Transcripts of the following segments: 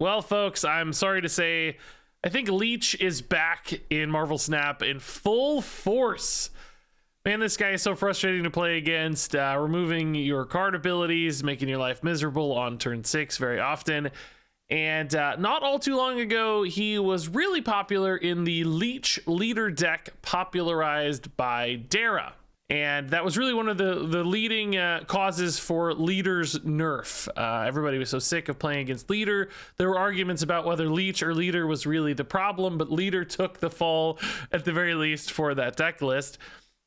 Well, folks, I'm sorry to say, I think Leech is back in Marvel Snap in full force. Man, this guy is so frustrating to play against, removing your card abilities, making your life miserable on turn 6 very often. And not all too long ago, he was really popular in the Leech Leader deck popularized by Dara. And that was really one of the leading causes for Leader's nerf. Everybody was so sick of playing against Leader. There were arguments about whether Leech or Leader was really the problem, but Leader took the fall at the very least for that deck list.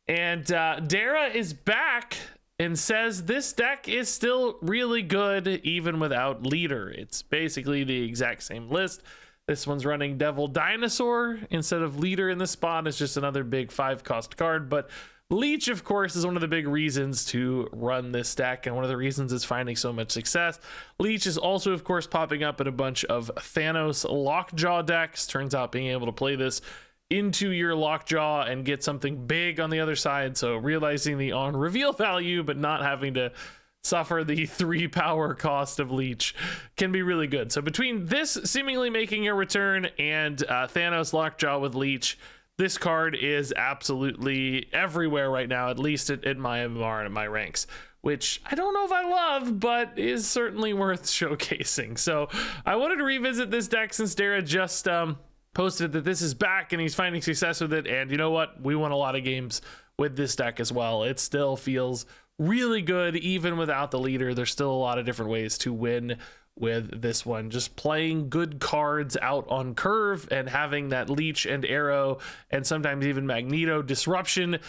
And Dara is back and says this deck is still really good even without Leader. It's basically the exact same list. This one's running Devil Dinosaur instead of Leader in the spot. It's just another big 5-cost card, but Leech, of course, is one of the big reasons to run this deck, and one of the reasons it's finding so much success. Leech is also, of course, popping up in a bunch of Thanos Lockjaw decks. Turns out being able to play this into your Lockjaw and get something big on the other side, so realizing the on-reveal value, but not having to suffer the 3 power cost of Leech can be really good. So between this seemingly making a return and Thanos Lockjaw with Leech, this card is absolutely everywhere right now, at least at my MMR and at my ranks, which I don't know if I love, but is certainly worth showcasing. So I wanted to revisit this deck since Dara just posted that this is back and he's finding success with it. And you know what? We won a lot of games with this deck as well. It still feels really good even without the Leader. There's still a lot of different ways to win with this one. Just playing good cards out on curve and having that Leech and Arrow and sometimes even Magneto disruption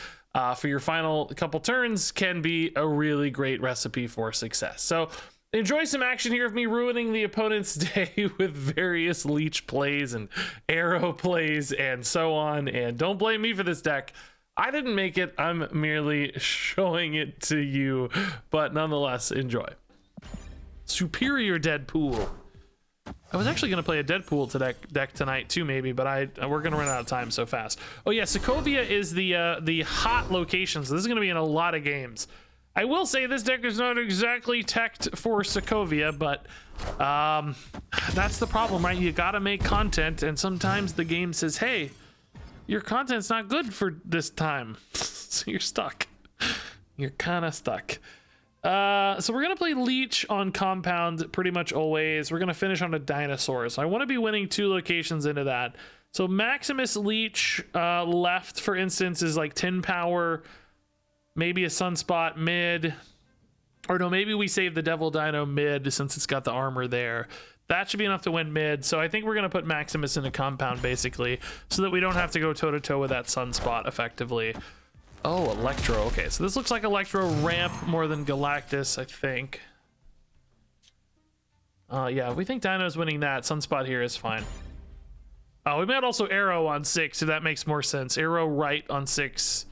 for your final couple turns can be a really great recipe for success. So enjoy some action here of me ruining the opponent's day with various Leech plays and Arrow plays and so on. And don't blame me for this deck. I didn't make it. I'm merely showing it to you, but nonetheless, enjoy. Superior Deadpool. I was actually going to play a Deadpool deck tonight too, maybe, but we're going to run out of time so fast. Oh yeah, Sokovia is the hot location, so this is going to be in a lot of games. I will say this deck is not exactly teched for Sokovia, but that's the problem, right? You got to make content, and sometimes the game says, hey, your content's not good for this time. So you're stuck. You're kind of stuck. So we're going to play Leech on Compound pretty much always. We're going to finish on a Dinosaur. So I want to be winning 2 locations into that. So Maximus Leech left, for instance, is like 10 power, maybe a Sunspot mid. Or no, maybe we save the Devil Dino mid since it's got the armor there. That should be enough to win mid. So I think we're going to put Maximus in a Compound basically so that we don't have to go toe-to-toe with that Sunspot effectively. Oh, Electro. Okay, so this looks like Electro ramp more than Galactus, I think. Yeah, we think Dino's winning that. Sunspot here is fine. Oh, we might also Arrow on 6, if that makes more sense. Arrow right on 6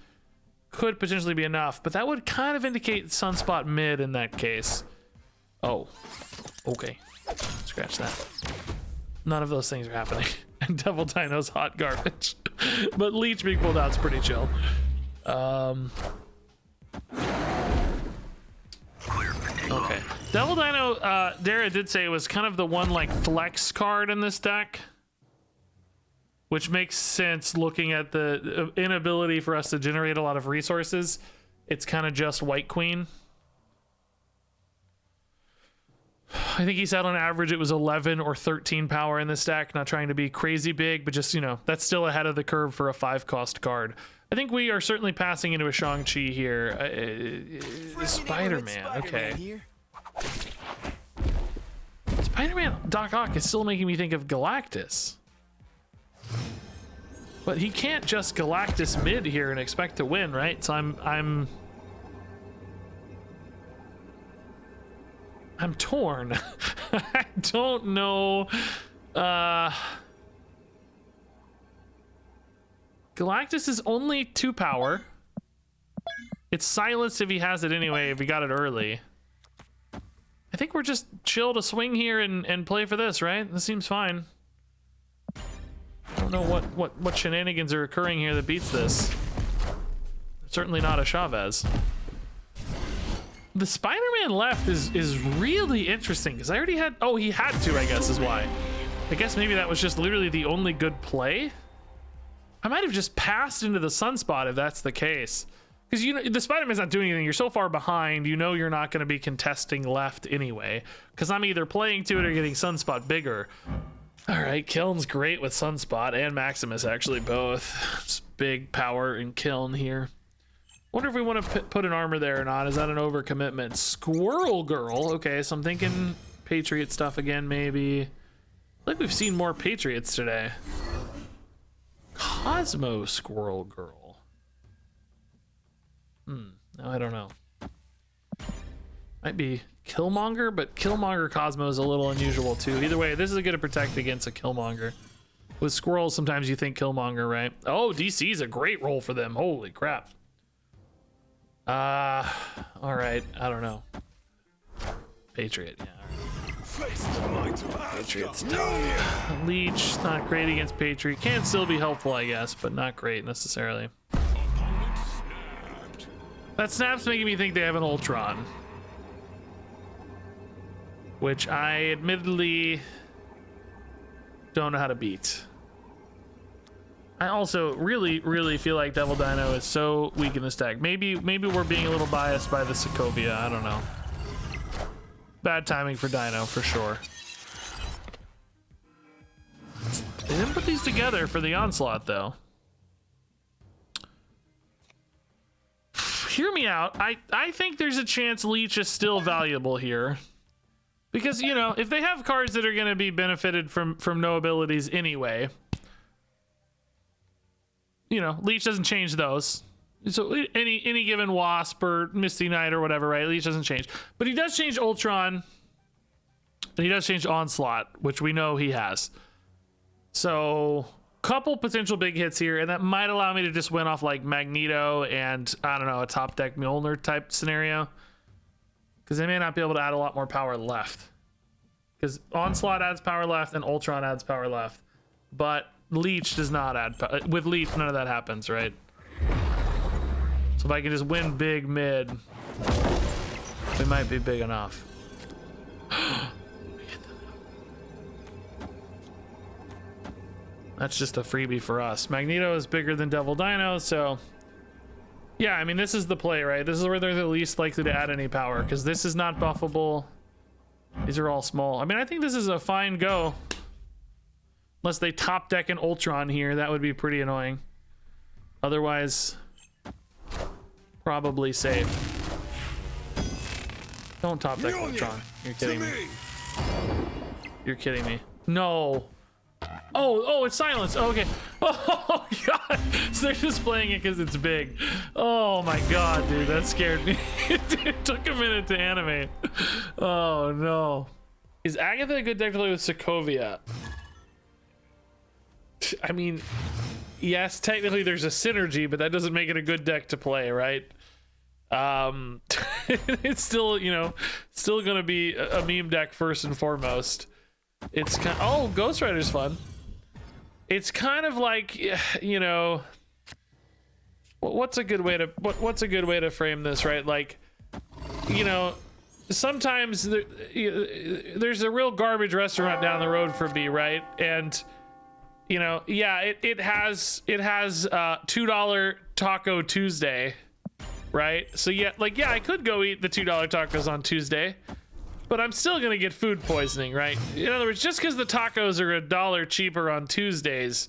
could potentially be enough, but that would kind of indicate Sunspot mid in that case. Oh, okay. Scratch that. None of those things are happening. And Devil Dino's hot garbage. But Leech being pulled out's pretty chill. Okay. Devil Dino, Dara did say it was kind of the one like flex card in this deck, which makes sense looking at the inability for us to generate a lot of resources. It's kind of just White Queen. I think he said on average it was 11 or 13 power in this deck, not trying to be crazy big, but just, you know, that's still ahead of the curve for a 5-cost card. I think we are certainly passing into a Shang-Chi here. Spider-Man, okay. Spider-Man Doc Ock is still making me think of Galactus. But he can't just Galactus mid here and expect to win, right? So I'm torn. I don't know. Galactus is only 2 power. It's silenced if he has it anyway, if he got it early. I think we're just chill to swing here and play for this, right? This seems fine. I don't know what shenanigans are occurring here that beats this. Certainly not a Chavez. The Spider-Man left is really interesting because I already had... Oh, he had to, I guess, is why. I guess maybe that was just literally the only good play. I might have just passed into the sunspot if that's the case. Because you know the Spider-Man's not doing anything. You're so far behind, you know you're not going to be contesting left anyway. Because I'm either playing to it or getting sunspot bigger. All right, Kiln's great with sunspot and Maximus actually both. It's big power in Kiln here. Wonder if we want to put an armor there or not. Is that an overcommitment? Squirrel Girl. Okay, so I'm thinking Patriot stuff again maybe. I think we've seen more Patriots today. Cosmo Squirrel Girl. No, I don't know. Might be Killmonger, but Killmonger Cosmo is a little unusual too. Either way, this is a good to protect against a Killmonger. With squirrels, sometimes you think Killmonger, right? Oh, DC is a great role for them. Holy crap. All right, I don't know. Patriot, yeah. Patriot's tough. Leech, not great against Patriot. Can still be helpful, I guess, but not great necessarily. That snap's making me think they have an Ultron. Which I admittedly don't know how to beat. I also really feel like Devil Dino is so weak in this deck. Maybe we're being a little biased by the Sokovia, I don't know. Bad timing for Dino, for sure. They didn't put these together for the Onslaught, though. Hear me out. I think there's a chance Leech is still valuable here. Because, you know, if they have cards that are going to be benefited from no abilities anyway, you know, Leech doesn't change those. So any given Wasp or Misty Knight or whatever, right? Leech doesn't change. But he does change Ultron. And he does change Onslaught, which we know he has. So, couple potential big hits here, and that might allow me to just win off like Magneto and, I don't know, a top deck Mjolnir type scenario. Because they may not be able to add a lot more power left. Because Onslaught adds power left and Ultron adds power left. But Leech does not add power. With Leech, none of that happens, right? So if I can just win big mid, it might be big enough. That's just a freebie for us. Magneto is bigger than Devil Dino, so... Yeah, I mean, this is the play, right? This is where they're the least likely to add any power, because this is not buffable. These are all small. I mean, I think this is a fine go. Unless they top deck an Ultron here, that would be pretty annoying. Otherwise, probably safe. Don't top deck Ultron. You're kidding me. You're kidding me. No. Oh, it's silence. Oh, okay. Oh, God. So they're just playing it because it's big. Oh, my God, dude. That scared me. It took a minute to animate. Oh, no. Is Agatha a good deck to play with Sokovia? I mean, yes, technically there's a synergy, but that doesn't make it a good deck to play, right? It's still, you know, still going to be a meme deck first and foremost. It's kind of, oh, Ghost Rider's fun. It's kind of like, you know, what's a good way to frame this, right? Like, you know, sometimes there's a real garbage restaurant down the road for me, right? And you know, yeah, it has $2 Taco Tuesday, right? So yeah, like, yeah, I could go eat the $2 tacos on Tuesday, but I'm still gonna get food poisoning, right? In other words, just because the tacos are $1 cheaper on Tuesdays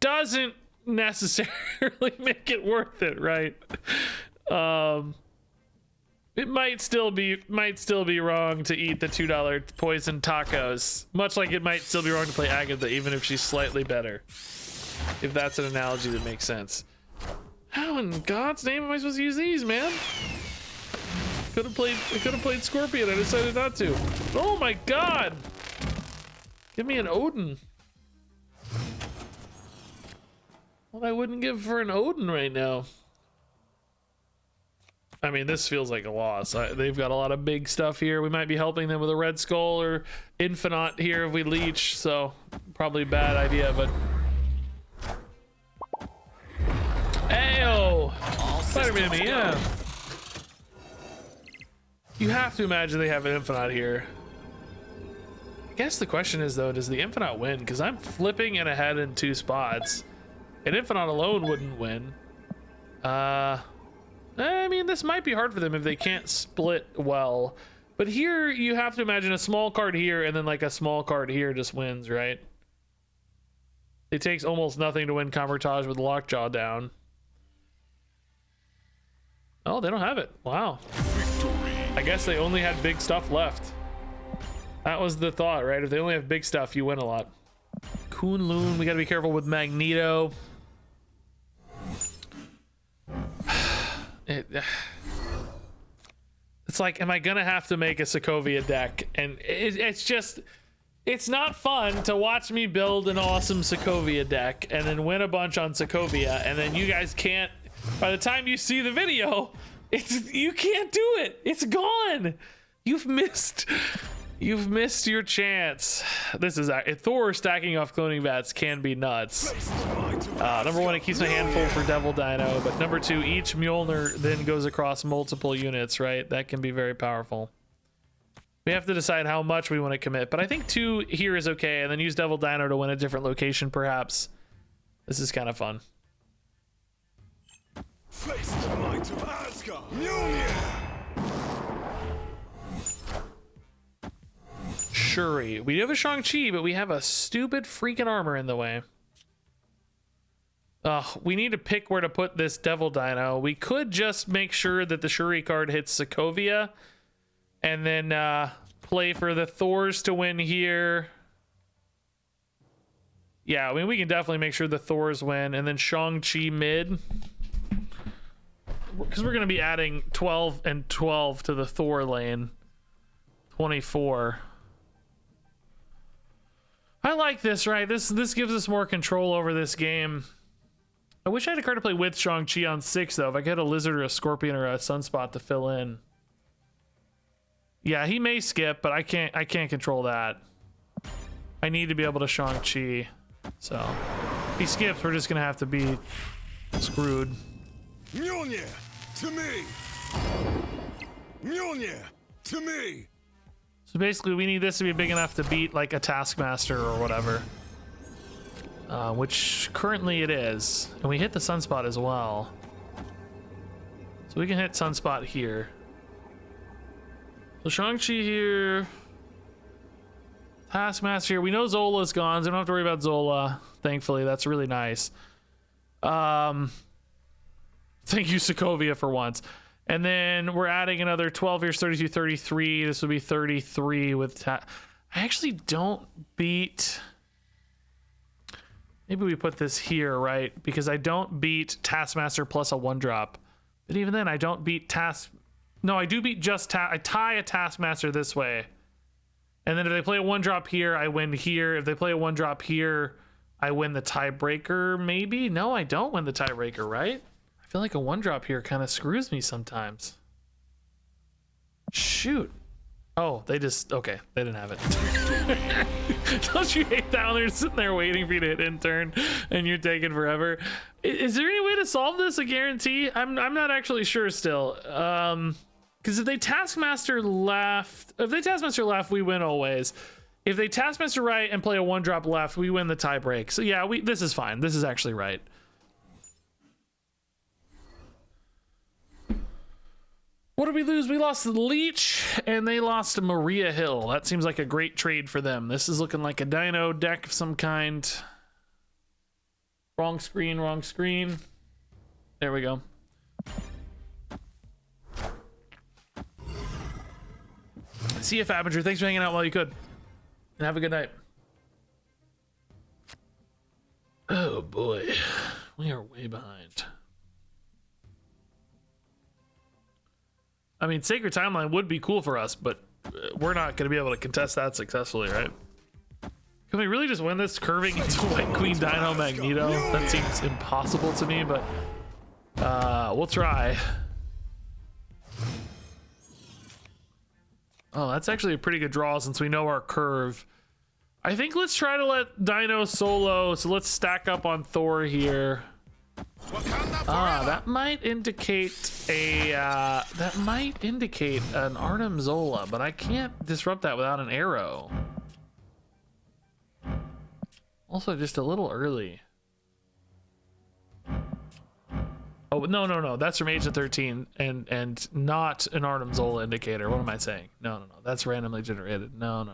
doesn't necessarily make it worth it, right? It might still be wrong to eat the $2 poison tacos, much like it might still be wrong to play Agatha, even if she's slightly better. If that's an analogy that makes sense. How in God's name am I supposed to use these, man? I could have played Scorpion. I decided not to. Oh my God! Give me an Odin. What I wouldn't give for an Odin right now. I mean, this feels like a loss. They've got a lot of big stuff here. We might be helping them with a Red Skull or Infinite here if we Leech, so probably a bad idea, but... Ayo! Spider-Man, yeah. You have to imagine they have an Infinite here. guess the question is though, does the Infinite win? Because I'm flipping it ahead in 2 spots. An Infinite alone wouldn't win. I mean, this might be hard for them if they can't split well. But here you have to imagine a small card here and then like a small card here just wins, right? It takes almost nothing to win Convertage with Lockjaw down. Oh, they don't have it. Wow. I guess they only had big stuff left. That was the thought, right? If they only have big stuff, you win a lot. Kunlun, we gotta be careful with Magneto. It's like, am I gonna have to make a Sokovia deck? And it's not fun to watch me build an awesome Sokovia deck and then win a bunch on Sokovia, and then you guys can't, by the time you see the video, you can't do it. It's gone. You've missed your chance. This is Thor stacking off cloning vats can be nuts. Number 1, it keeps my hand full for Devil Dino, but number 2, each Mjolnir then goes across multiple units, right? That can be very powerful. We have to decide how much we want to commit, but I think 2 here is okay, and then use Devil Dino to win a different location, perhaps. This is kind of fun. Shuri. We do have a Shang-Chi, but we have a stupid freaking armor in the way. We need to pick where to put this Devil Dino. We could just make sure that the Shuri card hits Sokovia and then play for the Thors to win here. Yeah, I mean, we can definitely make sure the Thors win, and then Shang-Chi mid. Because we're going to be adding 12 and 12 to the Thor lane. 24. I like this, right? This gives us more control over this game. I wish I had a card to play with Shang-Chi on 6, though. If I could get a Lizard or a Scorpion or a Sunspot to fill in. Yeah, he may skip, but I can't control that. I need to be able to Shang-Chi. So, if he skips, we're just going to have to be screwed. Mjolnir, to me! Mjolnir, to me! So basically, we need this to be big enough to beat, like, a Taskmaster or whatever. Which currently it is. And we hit the Sunspot as well. So we can hit Sunspot here. So Shang-Chi here. Taskmaster here. We know Zola's gone, so we don't have to worry about Zola. Thankfully, that's really nice. Thank you, Sokovia, for once. And then we're adding another 12 here, 32, 33. This would be 33 with... I actually don't beat... Maybe we put this here, right? Because I don't beat Taskmaster plus a 1-drop. But even then, I don't beat No, I do beat just I tie a Taskmaster this way. And then if they play a 1-drop here, I win here. If they play a 1-drop here, I win the tiebreaker, maybe? No, I don't win the tiebreaker, right? I feel like a 1-drop here kind of screws me sometimes. Shoot. Oh, they just... Okay, they didn't have it. Don't you hate that when they're sitting there waiting for you to hit in-turn and you're taking forever? Is there any way to solve this, a guarantee? I'm not actually sure still. Because if they Taskmaster left... If they Taskmaster left, we win always. If they Taskmaster right and play a 1-drop left, we win the tie break. So yeah, this is fine. This is actually right. What did we lose? We lost the Leech, and they lost to Maria Hill. That seems like a great trade for them. This is looking like a Dino deck of some kind. Wrong screen, wrong screen. There we go. See you, Fabinger. Thanks for hanging out while you could. And have a good night. Oh, boy. We are way behind. I mean, Sacred Timeline would be cool for us, but we're not going to be able to contest that successfully, right? Can we really just win this curving into White Queen Dino Magneto? That seems impossible to me, but we'll try. Oh, that's actually a pretty good draw since we know our curve. I think let's try to let Dino solo, so let's stack up on Thor here. That might indicate an Artem Zola, but I can't disrupt that without an arrow. Also, just a little early. Oh, no. That's from age of 13 and not an Arnim Zola indicator. What am I saying? No. That's randomly generated. No.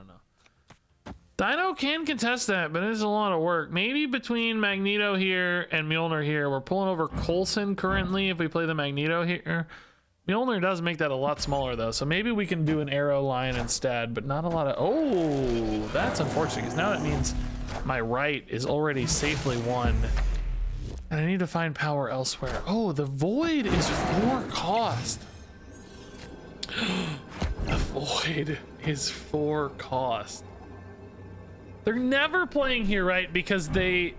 Dino can contest that, but it's a lot of work. Maybe between Magneto here and Mjolnir here, we're pulling over Coulson currently if we play the Magneto here. Mjolnir does make that a lot smaller though, so maybe we can do an arrow line instead, but not a lot of... Oh, that's unfortunate, because now that means my right is already safely won. And I need to find power elsewhere. Oh, the Void is 4 cost. The Void is 4 cost. They're never playing here, right? Because they...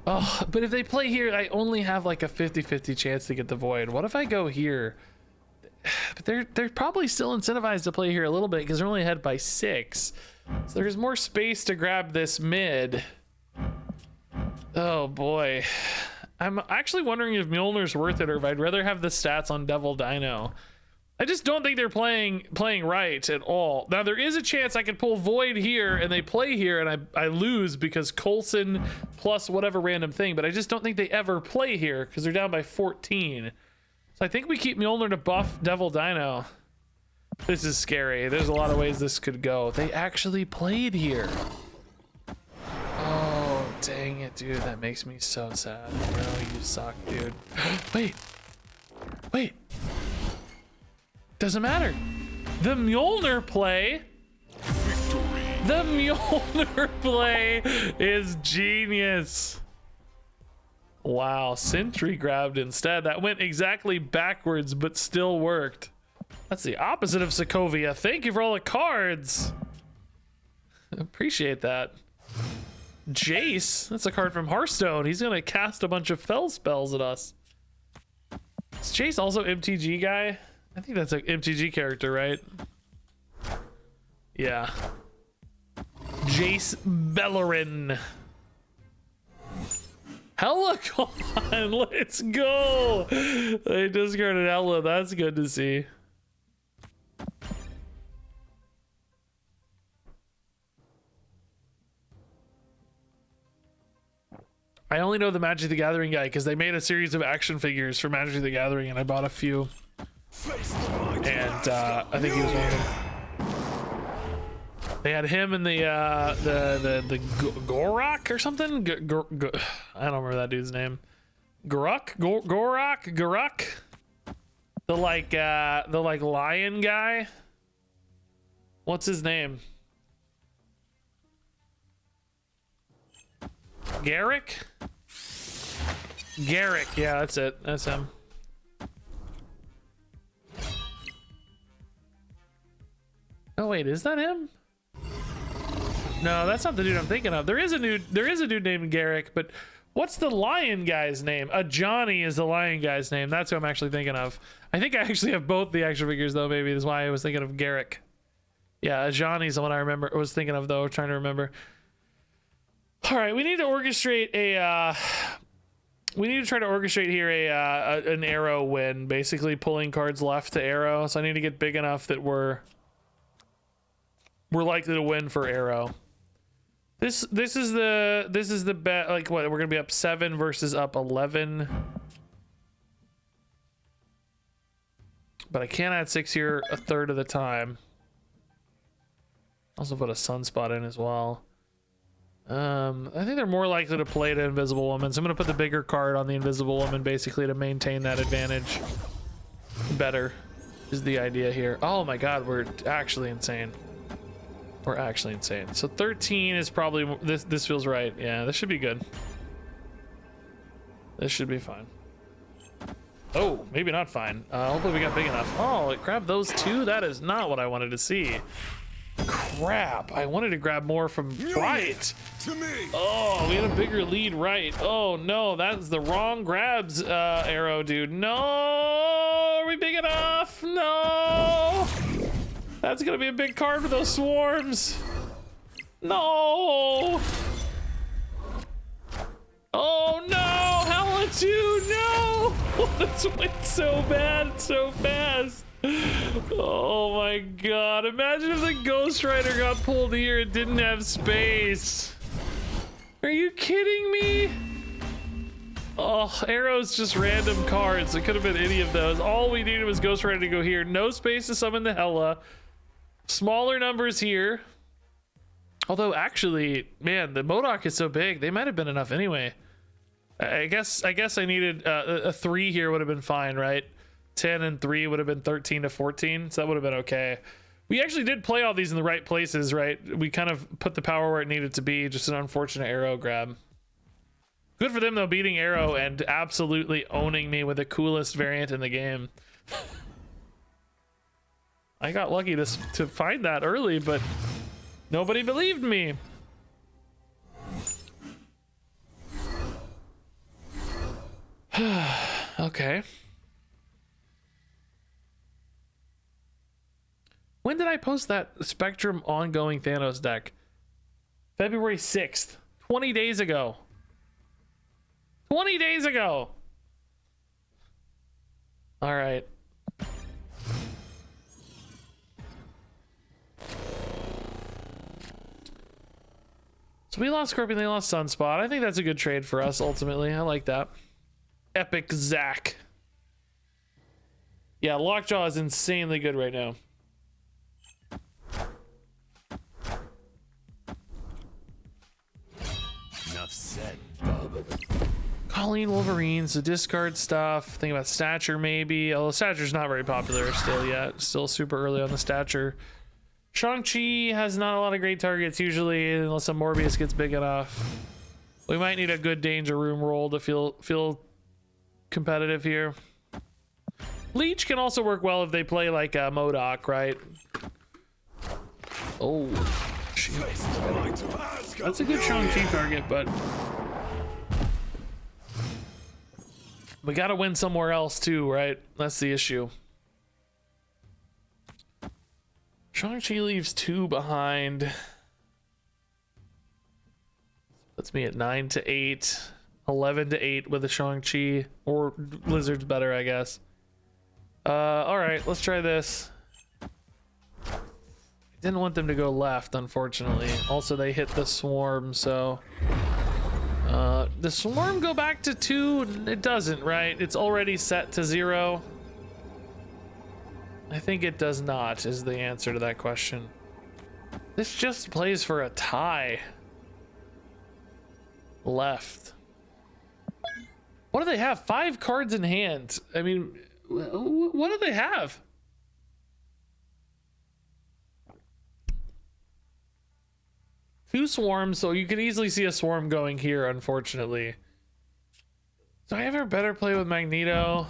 Oh, but if they play here, I only have like a 50-50 chance to get the Void. What if I go here? But they're probably still incentivized to play here a little bit because they're only ahead by 6. So there's more space to grab this mid. Oh boy. I'm actually wondering if Mjolnir's worth it or if I'd rather have the stats on Devil Dino. I just don't think they're playing right at all. Now there is a chance I could pull Void here and they play here and I lose because Coulson plus whatever random thing, but I just don't think they ever play here because they're down by 14. So I think we keep Mjolnir to buff Devil Dino. This is scary. There's a lot of ways this could go. They actually played here. Oh, dang it, dude. That makes me so sad. Bro, you suck, dude. Wait. Doesn't matter. The Mjolnir play. Victory. The Mjolnir play is genius. Wow, Sentry grabbed instead. That went exactly backwards, but still worked. That's the opposite of Sokovia. Thank you for all the cards. Appreciate that. Jace, that's a card from Hearthstone. He's gonna cast a bunch of fell spells at us. Is Jace also MTG guy? I think that's an MTG character, right? Yeah. Jace Bellerin. Helicon, let's go. They discarded Ella. That's good to see. I only know the Magic the Gathering guy because they made a series of action figures for Magic the Gathering and I bought a few. And I think he was one of them. They had him and the Gorak or something. I don't remember that dude's name. Gorak. The like lion guy. What's his name? Garrick. Yeah, that's it. That's him. Oh wait, is that him? No, that's not the dude I'm thinking of. There is a dude named Garrick, but what's the lion guy's name? Johnny is the lion guy's name. That's who I'm actually thinking of. I think I actually have both the action figures though, maybe that's why I was thinking of Garrick. Yeah, Johnny's the one I was thinking of though, trying to remember. All right, we need to orchestrate we need to try to orchestrate here an arrow win, basically pulling cards left to arrow. So I need to get big enough that we're likely to win for arrow. This is the bet. Like what? We're gonna be up 7 versus up 11. But I can't add 6 here a third of the time. Also put a sunspot in as well. I think they're more likely to play to Invisible Woman, so I'm gonna put the bigger card on the Invisible Woman basically to maintain that advantage. Better is the idea here. Oh my god, we're actually insane. We're actually insane. So 13 is probably this feels right. Yeah, this should be good. This should be fine. Oh, maybe not fine. Hopefully we got big enough. Oh, it grabbed those two? That is not what I wanted to see. Crap, I wanted to grab more from right. To me. Oh, we had a bigger lead right. Oh no, that's the wrong grabs arrow, dude. No, are we big enough? No. That's gonna be a big card for those swarms. No. Oh no, Hella 2, no. This went so bad, so fast. Oh my god, imagine if the Ghost Rider got pulled here and didn't have space. Are you kidding me? Oh, arrows, just random cards. It could have been any of those. All we needed was Ghost Rider to go here. No space to summon the Hela. Smaller numbers here. Although actually, man, the MODOK is so big, they might have been enough anyway. I guess I needed a 3 here would have been fine, right? 10 and 3 would have been 13 to 14, so that would have been okay. We actually did play all these in the right places, right? We kind of put the power where it needed to be, just an unfortunate arrow grab. Good for them though, beating arrow and absolutely owning me with the coolest variant in the game. I got lucky to find that early, but nobody believed me. Okay. When did I post that Spectrum ongoing Thanos deck? February 6th. 20 days ago. 20 days ago. All right. So we lost Scorpion, they lost Sunspot. I think that's a good trade for us ultimately. I like that. Epic Zack. Yeah, Lockjaw is insanely good right now. Enough said. Colleen Wolverines, the discard stuff. Think about Stature maybe. Although Stature's not very popular still yet. Still super early on the Stature. Shang-Chi has not a lot of great targets usually, unless a Morbius gets big enough. We might need a good Danger Room roll to feel competitive here. Leech can also work well if they play like a MODOK, right? Oh, shoot. That's a good Shang-Chi target, but we gotta win somewhere else too, right? That's the issue. Shang-Chi leaves 2 behind. Puts me at 9 to 8. 11 to 8 with a Shang-Chi. Or Lizard's better, I guess. Alright, let's try this. I didn't want them to go left, unfortunately. Also, they hit the swarm, so... the swarm go back to 2? It doesn't, right? It's already set to 0. I think it does not, is the answer to that question. This just plays for a tie. Left. What do they have? 5 cards in hand. I mean, what do they have? Two swarms, so you can easily see a swarm going here, unfortunately. Do I ever better play with Magneto?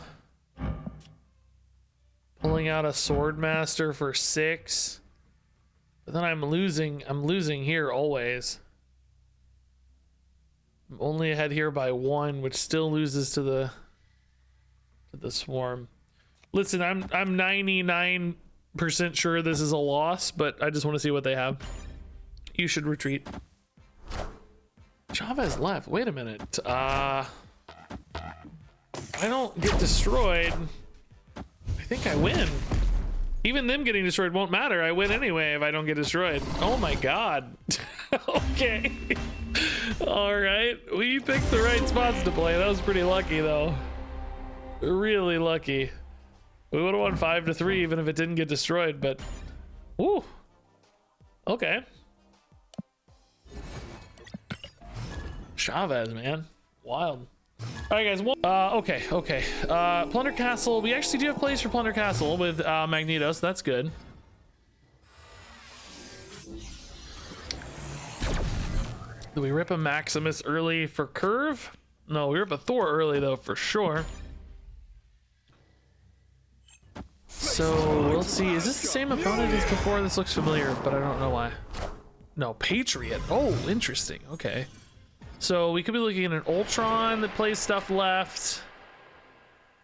Pulling out a Swordmaster for 6. But then I'm losing here always. I'm only ahead here by 1, which still loses to the swarm. Listen, I'm 99% sure this is a loss, but I just want to see what they have. You should retreat. Chavez left. Wait a minute. I don't get destroyed. I think I win. Even them getting destroyed won't matter. I win anyway if I don't get destroyed. Oh my god. Okay. All right. We picked the right spots to play. That was pretty lucky though. Really lucky. We would have won 5 to 3 even if it didn't get destroyed, but woo. Okay. Chavez, man. Wild. All right, guys. Okay. Plunder Castle. We actually do have plays for Plunder Castle with Magneto, so that's good. Do we rip a Maximus early for Curve? No, we rip a Thor early, though, for sure. So, we'll see. Is this the same opponent as before? This looks familiar, but I don't know why. No, Patriot. Oh, interesting. Okay. So we could be looking at an Ultron that plays stuff left,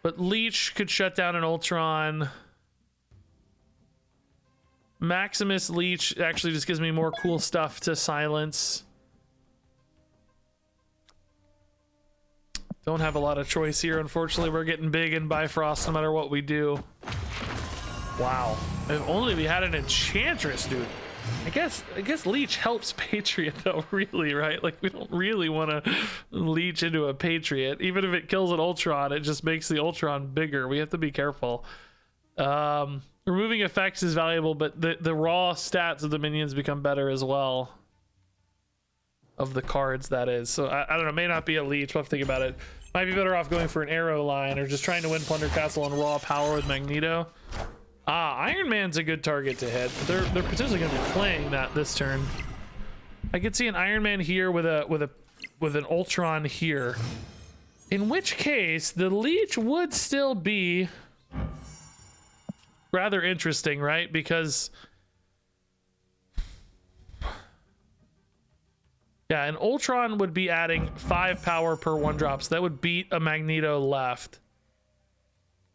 but Leech could shut down an Ultron. Maximus Leech actually just gives me more cool stuff to silence. Don't have a lot of choice here, unfortunately. We're getting big in Bifrost no matter what we do. Wow. If only we had an Enchantress, dude. I guess Leech helps Patriot though, really, right? Like we don't really want to leech into a Patriot. Even if it kills an Ultron, it just makes the Ultron bigger. We have to be careful. Removing effects is valuable, but the raw stats of the minions become better as well. Of the cards, that is. So I don't know, may not be a Leech. We'll have to think about it. Might be better off going for an Arrow line or just trying to win Plunder Castle on raw power with Magneto. Iron Man's a good target to hit, but they're potentially going to be playing that this turn. I could see an Iron Man here with an Ultron here. In which case, the Leech would still be rather interesting, right? Because yeah, an Ultron would be adding 5 power per 1-drop, so that would beat a Magneto left.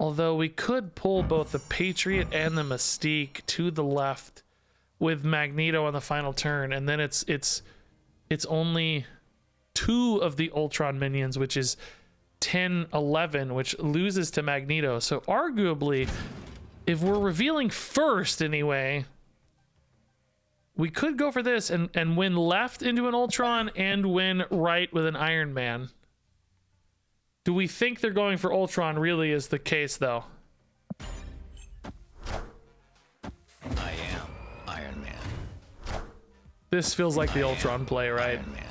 Although we could pull both the Patriot and the Mystique to the left with Magneto on the final turn, and then it's only 2 of the Ultron minions, which is 10, 11, which loses to Magneto. So arguably, if we're revealing first anyway, we could go for this and win left into an Ultron and win right with an Iron Man. Do we think they're going for Ultron really is the case, though? I am Iron Man. This feels like the Ultron play, right? Iron Man.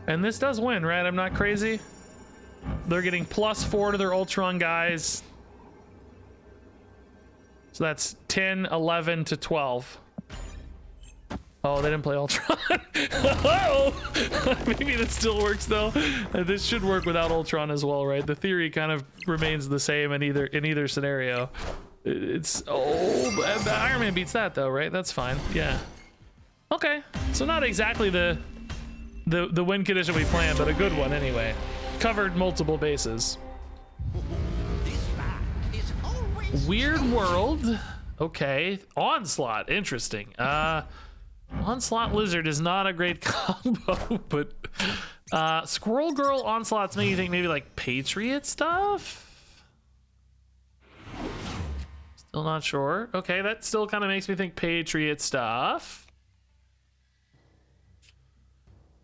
And this does win, right? I'm not crazy. They're getting +4 to their Ultron guys. So that's 10, 11 to 12. Oh, they didn't play Ultron. Oh, maybe that still works though. This should work without Ultron as well, right? The theory kind of remains the same in either scenario. It's Iron Man beats that though, right? That's fine. Yeah. Okay, so not exactly the win condition we planned, but a good one anyway. Covered multiple bases. Weird world. Okay, Onslaught. Interesting. Onslaught Lizard is not a great combo, but Squirrel Girl Onslaught's making you think maybe like Patriot stuff? Still not sure. Okay, that still kind of makes me think Patriot stuff.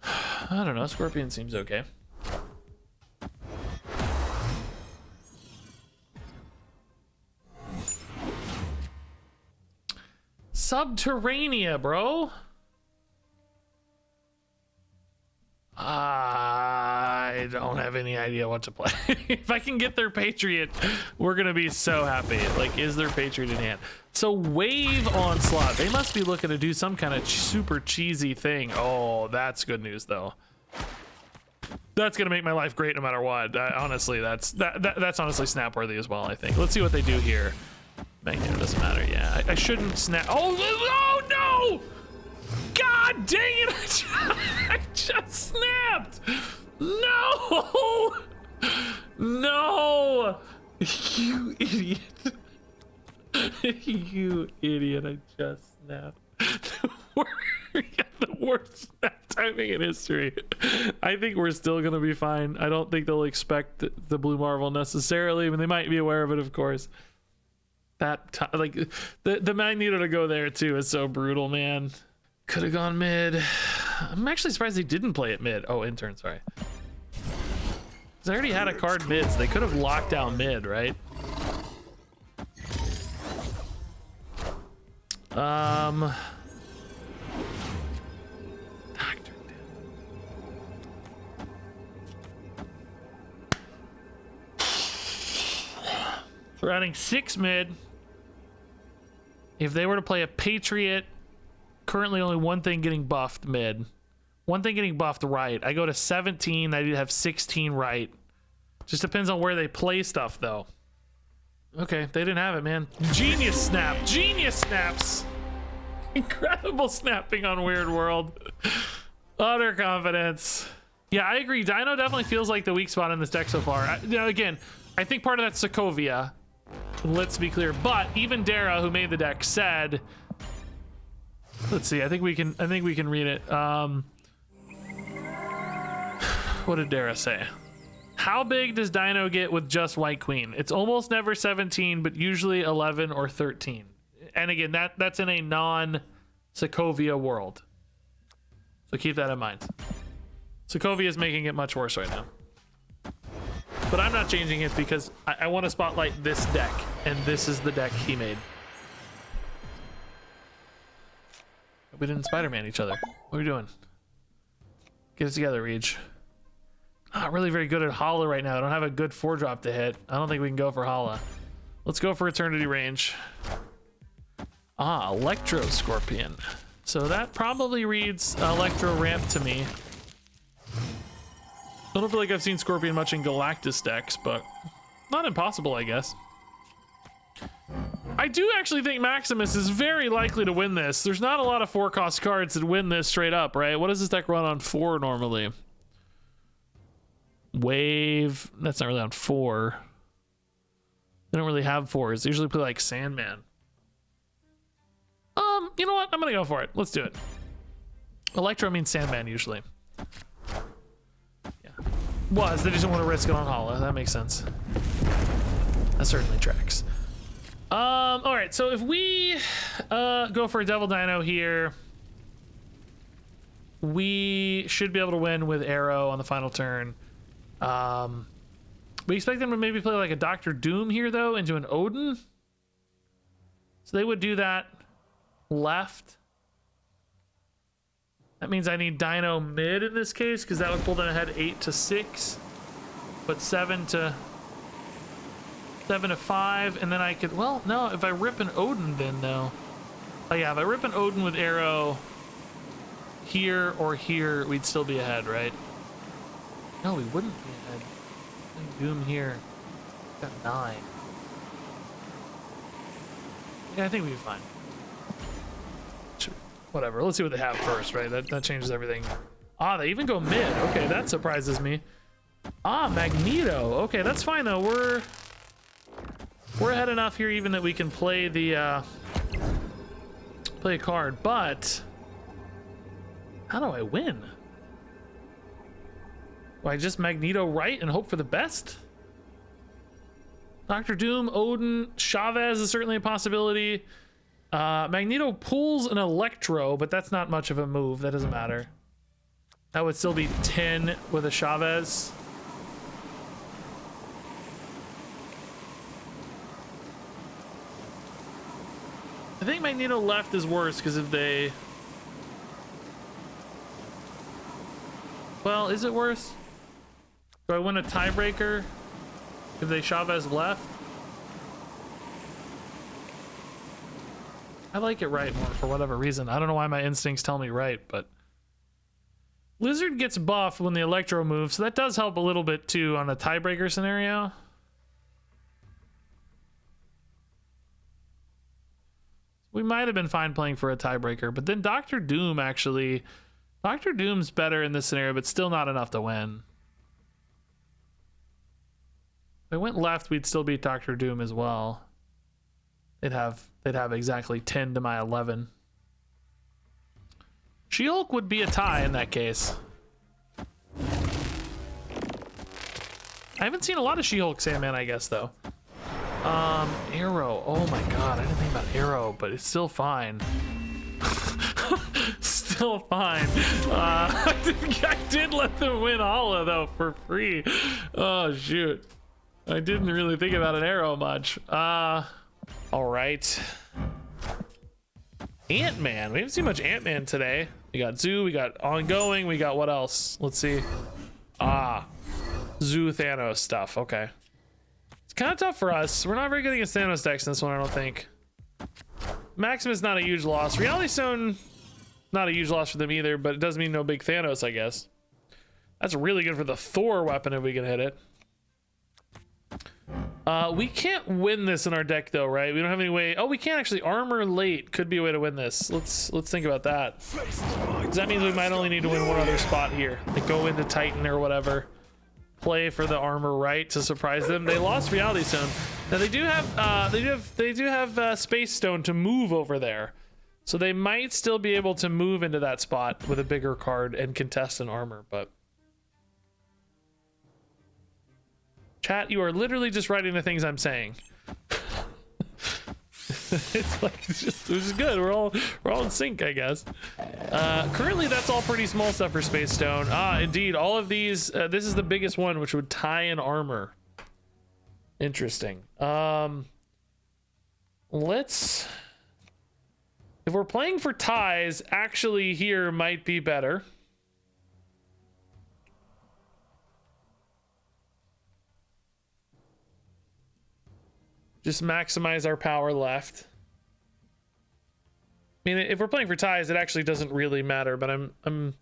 I don't know, Scorpion seems okay. Subterranea, bro. I don't have any idea what to play. If I can get their Patriot, we're gonna be so happy. Like, is their Patriot in hand? So Wave Onslaught, they must be looking to do some kind of super cheesy thing. Oh, that's good news though. That's gonna make my life great no matter what. Honestly, that's honestly snap worthy as well, I think. Let's see what they do here. Magneto doesn't matter. Yeah, I shouldn't snap. Oh no! God dang it! I just snapped. No! No! You idiot! You idiot! I just snapped. The worst snap timing in history. I think we're still gonna be fine. I don't think they'll expect the Blue Marvel necessarily. I mean, they might be aware of it, of course. Like the Magneto to go there too is so brutal, man. Could have gone mid. I'm actually surprised they didn't play it mid. Oh, intern, sorry. Because I already had a card mid, so they could have locked down mid, right? We're running 6 mid. If they were to play a Patriot, currently only one thing getting buffed mid. One thing getting buffed right. I go to 17, I do have 16 right. Just depends on where they play stuff though. Okay, they didn't have it, man. Genius snap, genius snaps. Incredible snapping on Weird World. Utter confidence. Yeah, I agree. Dino definitely feels like the weak spot in this deck so far. Again, I think part of that's Sokovia. Let's be clear. But even Dara, who made the deck, said, let's see, I think we can read it. What did Dara say? How big does Dino get with just White Queen? It's almost never 17, but usually 11 or 13. And again, that's in a non-Sokovia world. So keep that in mind. Sokovia is making it much worse right now. But I'm not changing it because I want to spotlight this deck, and this is the deck he made. We didn't Spider-Man each other. What are we doing? Get it together, Reach. Not really very good at Hala right now. I don't have a good 4-drop to hit. I don't think we can go for Hala. Let's go for Eternity Range. Ah, Electro Scorpion. So that probably reads Electro Ramp to me. I don't feel like I've seen Scorpion much in Galactus decks, but not impossible, I guess. I do actually think Maximus is very likely to win this. There's not a lot of 4-cost cards that win this straight up, right? What does this deck run on 4 normally? Wave. That's not really on 4. They don't really have 4s. They usually play like Sandman. You know what? I'm gonna go for it. Let's do it. Electro means Sandman usually. Yeah. They just don't want to risk it on Hala. That makes sense. That certainly tracks. All right. So if we go for a Devil Dino here, we should be able to win with Arrow on the final turn. We expect them to maybe play like a Dr. Doom here though into an Odin. So they would do that left. That means I need Dino mid in this case because that would pull them ahead 8-6, but 7-5, and then I could, well, no, if I rip an Odin then though. Oh yeah, if I rip an Odin with Arrow here or here, we'd still be ahead, right? No, we wouldn't be ahead. Doom here. Got 9. Yeah, I think we'd be fine. Whatever, let's see what they have first, right? That changes everything. Ah, they even go mid. Okay, that surprises me. Ah, Magneto. Okay, that's fine though. We're ahead enough here even that we can play the play a card, but how do I win? Do I just Magneto right and hope for the best? Dr. Doom, Odin, Chavez is certainly a possibility. Magneto pulls an Electro, but that's not much of a move. That doesn't matter. That would still be 10 with a Chavez. I think Magneto left is worse because if they... Well, is it worse? Do I win a tiebreaker if they Chavez left? I like it right more for whatever reason. I don't know why my instincts tell me right, but Lizard gets buffed when the Electro moves, so that does help a little bit too on a tiebreaker scenario. We might have been fine playing for a tiebreaker, but then Dr. Doom actually... Dr. Doom's better in this scenario, but still not enough to win. If I went left, we'd still beat Dr. Doom as well. They'd have exactly 10 to my 11. She-Hulk would be a tie in that case. I haven't seen a lot of She-Hulk Sandman, I guess, though. Arrow. Oh my god, I didn't think about Arrow, but it's still fine. Still fine. I did let them win Hala, though, for free. Oh, shoot. I didn't really think about an Arrow much. All right. Ant-Man. We haven't seen much Ant-Man today. We got Zoo, we got Ongoing, we got what else? Let's see. Zoo Thanos stuff. Okay. It's kind of tough for us. We're not very good against Thanos decks in this one, I don't think. Maximus not a huge loss. Reality Stone, not a huge loss for them either, but it does mean no big Thanos, I guess. That's really good for the Thor weapon if we can hit it. We can't win this in our deck though, right? We don't have any way. Oh, we can't actually. Armor late could be a way to win this. Let's think about that. Because that means we might only need to win one other spot here. Like go into Titan or whatever. Play for the armor right to surprise them. They lost Reality Stone. Now they do have Space Stone to move over there. So they might still be able to move into that spot with a bigger card and contest an armor, but Chat, you are literally just writing the things I'm saying. It's like it's just good. We're all in sync, I guess. Currently, that's all pretty small stuff for Space Stone. Ah, indeed, all of these. This is the biggest one, which would tie in armor. Interesting. Let's. If we're playing for ties, actually here might be better. Just maximize our power left. I mean, if we're playing for ties, it actually doesn't really matter, but I'm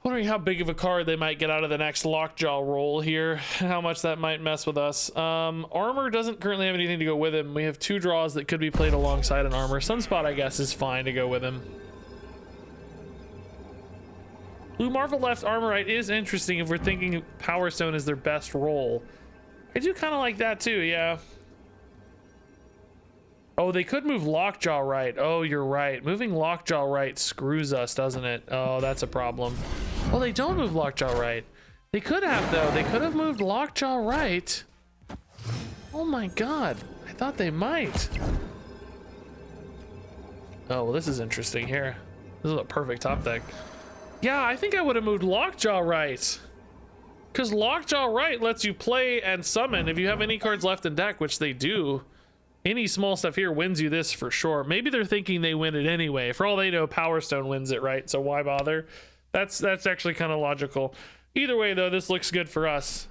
wondering how big of a card they might get out of the next Lockjaw roll here, and how much that might mess with us. Armor doesn't currently have anything to go with him. We have 2 draws that could be played alongside an armor. Sunspot, I guess, is fine to go with him. Blue Marvel left Armorite is interesting if we're thinking Power Stone is their best roll. I do kind of like that too, yeah. Oh, they could move Lockjaw right. Oh, you're right. Moving Lockjaw right screws us, doesn't it? Oh, that's a problem. Well, they don't move Lockjaw right. They could have, though. They could have moved Lockjaw right. Oh my god. I thought they might. Oh, well, this is interesting here. This is a perfect top deck. Yeah, I think I would have moved Lockjaw right. Because Lockjaw right lets you play and summon if you have any cards left in deck, which they do. Any small stuff here wins you this for sure. Maybe they're thinking they win it anyway. For all they know, Power Stone wins it, right? So why bother? That's actually kind of logical. Either way, though, this looks good for us.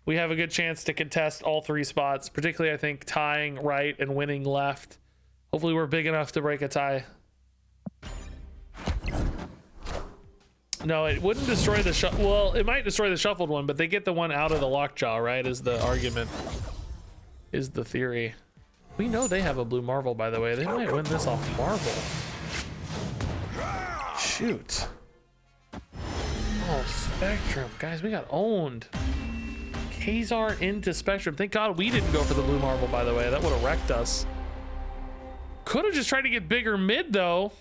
We have a good chance to contest all 3 spots, particularly, I think, tying right and winning left. Hopefully we're big enough to break a tie. No, it wouldn't destroy the well, it might destroy the shuffled one, but they get the one out of the Lockjaw, right? Is the argument, is the theory. We know they have a blue Marvel, by the way. They might win this off Marvel. Shoot. Oh, Spectrum. Guys, we got owned. Kazar into Spectrum. Thank God we didn't go for the blue Marvel, by the way. That would have wrecked us. Could have just tried to get bigger mid, though.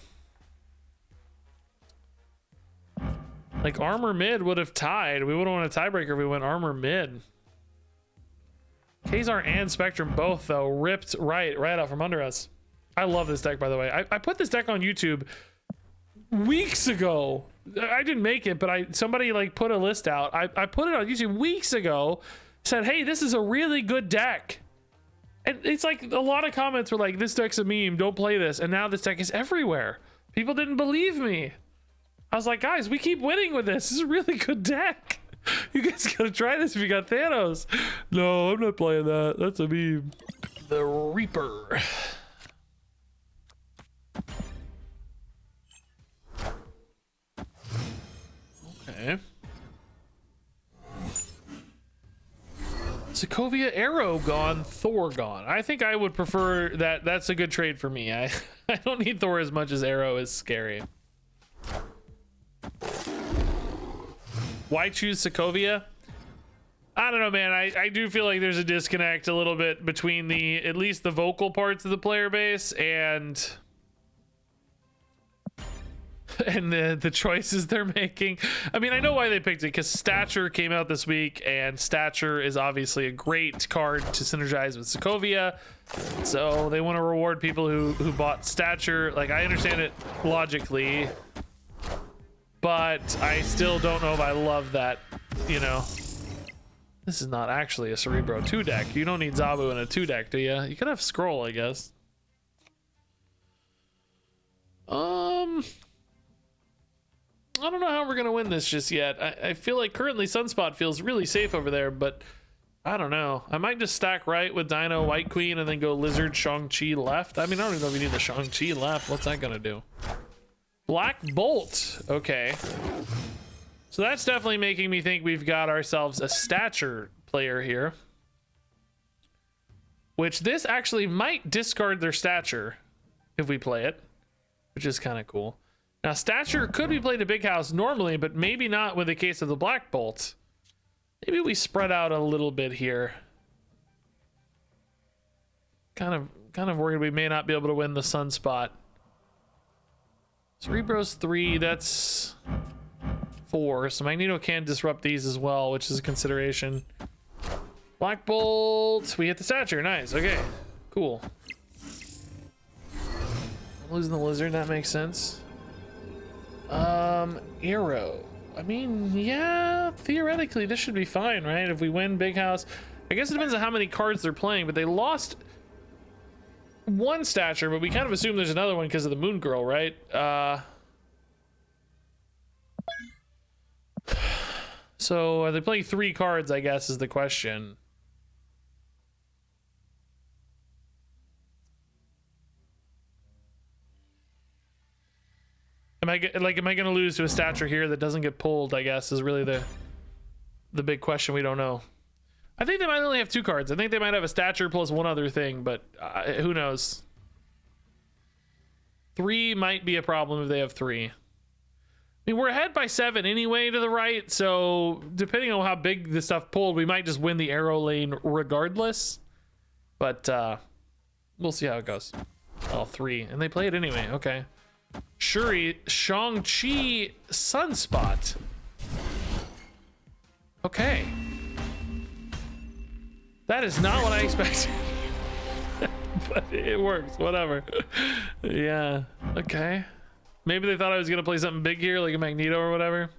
Like, armor mid would have tied. We would have won a tiebreaker if we went armor mid. Kazar and Spectrum both, though, ripped right out from under us. I love this deck, by the way. I put this deck on YouTube weeks ago. I didn't make it, but somebody like put a list out. I put it on YouTube weeks ago, said, hey, this is a really good deck. And it's like a lot of comments were like, this deck's a meme, don't play this. And now this deck is everywhere. People didn't believe me. I was like, guys, we keep winning with this. This is a really good deck. You guys gotta try this if you got Thanos. No, I'm not playing that. That's a meme. The Reaper. Okay. Sokovia Arrow gone, Thor gone. I think I would prefer that. That's a good trade for me. I don't need Thor as much as Arrow is scary. Why choose Sokovia? I don't know, man. I do feel like there's a disconnect a little bit between at least the vocal parts of the player base and the choices they're making. I mean, I know why they picked it, because Stature came out this week, and Stature is obviously a great card to synergize with Sokovia. So they want to reward people who bought Stature. Like, I understand it logically, but I still don't know if I love that, you know. This is not actually a Cerebro 2 deck. You don't need Zabu in a 2 deck, do you? You could have Scroll, I guess. I don't know how we're gonna win this just yet. I feel like currently Sunspot feels really safe over there, but I don't know. I might just stack right with Dino, White Queen, and then go Lizard, Shang-Chi left. I mean, I don't even know if we need the Shang-Chi left. What's that gonna do? Black Bolt. Okay. So that's definitely making me think we've got ourselves a Stature player here. Which this actually might discard their Stature if we play it, which is kind of cool. Now, Stature could be played at Big House normally, but maybe not with the case of the Black Bolt. Maybe we spread out a little bit here. Kind of worried we may not be able to win the Sunspot. Cerebro's 3, that's 4, so Magneto can disrupt these as well, which is a consideration. Black Bolt, we hit the stature, nice, okay, cool. Losing the lizard, that makes sense. Arrow. I mean, yeah, theoretically this should be fine, right? If we win Big House. I guess it depends on how many cards they're playing, but they lost one stature, but we kind of assume there's another one because of the Moon Girl, right? So are they playing 3 cards, I guess, is the question. Am I going to lose to a stature here that doesn't get pulled, I guess, is really the big question we don't know. I think they might only have 2 cards. I think they might have a stature plus one other thing, but who knows? 3 might be a problem if they have 3. I mean, we're ahead by 7 anyway to the right, so depending on how big the stuff pulled, we might just win the arrow lane regardless. But we'll see how it goes. Oh, 3. And they play it anyway. Okay. Shuri, Shang-Chi, Sunspot. Okay. That is not what I expected. But it works, whatever. Yeah, okay. Maybe they thought I was gonna play something big here, like a Magneto or whatever.